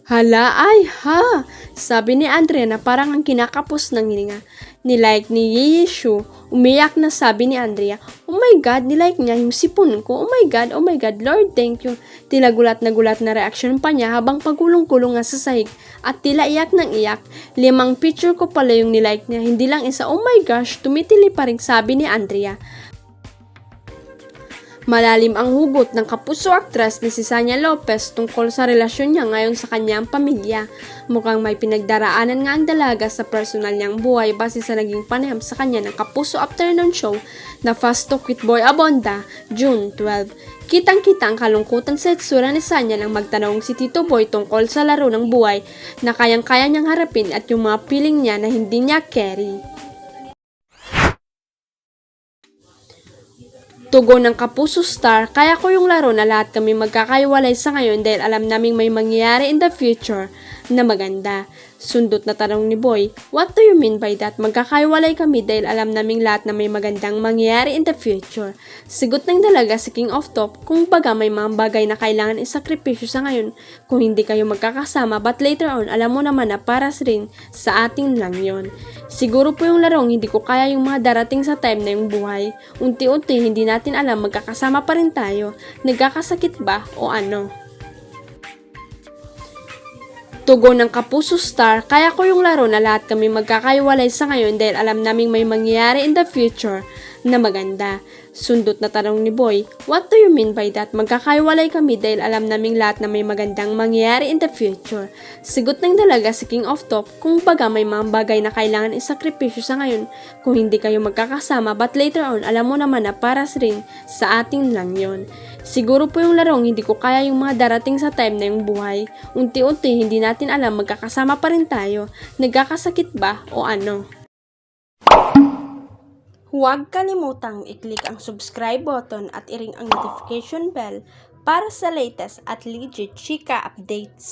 Hala ay ha! Sabi ni Andrea na parang ang kinakapos ng hininga. Nilike ni Yishu. Umiyak na sabi ni Andrea, "Oh my God, nilike niya yung sipon ko. Oh my God, Lord, thank you." Tila gulat na reaksyon pa niya habang pagulong-kulong nga sa sahig at tila iyak ng iyak. 5 picture ko pala yung nilike niya, hindi lang isa. Oh my gosh, tumitili pa rin sabi ni Andrea. Malalim ang hugot ng kapuso aktres ni si Sanya Lopez tungkol sa relasyon niya ngayon sa kanyang pamilya. Mukhang may pinagdaraanan nga ang dalaga sa personal niyang buhay base sa naging panayam sa kanya ng Kapuso Afternoon Show na Fast Talk with Boy Abonda, June 12. Kitang-kita ang kalungkutan sa itsura ni Sanya nang magtanong si Tito Boy tungkol sa laro ng buhay na kayang-kaya niyang harapin at yung mga piling niya na hindi niya carry. Tugon ng Kapuso star, "Kaya ko yung laro na lahat kami magkakaiwalay sa ngayon dahil alam naming may mangyayari in the future na maganda." Sundot na tanong ni Boy, "What do you mean by that? Magkakaiwalay kami dahil alam naming lahat na may magandang mangyayari in the future." Sigot ng dalaga si King of Top, "Kung baga may mga bagay na kailangan isakripisyo sa ngayon kung hindi kayo magkakasama, but later on alam mo naman na para rin sa ating lang yon. Siguro po yung larong hindi ko kaya yung mga darating sa time na yung buhay. Unti-unti hindi natin alam magkakasama pa rin tayo. Nagkakasakit ba o ano?" Tugon ng Kapuso star, "Kaya ko yung laro na lahat kami magkakaiwalay sa ngayon dahil alam naming may mangyayari in the future na maganda." Sundot na tanong ni Boy, "What do you mean by that? Magkakaiwalay kami dahil alam naming lahat na may magandang mangyayari in the future." Sigot ng dalaga si King of Top, "Kung baga may mga bagay na kailangan isakripisyo sa ngayon kung hindi kayo magkakasama, but later on alam mo naman na para rin sa ating lang yon. Siguro po yung larong hindi ko kaya yung mga darating sa time na yung buhay. Unti-unti hindi natin alam magkakasama pa rin tayo. Nagkakasakit ba o ano?" Huwag kalimutang i-click ang subscribe button at i-ring ang notification bell para sa latest at legit chika updates.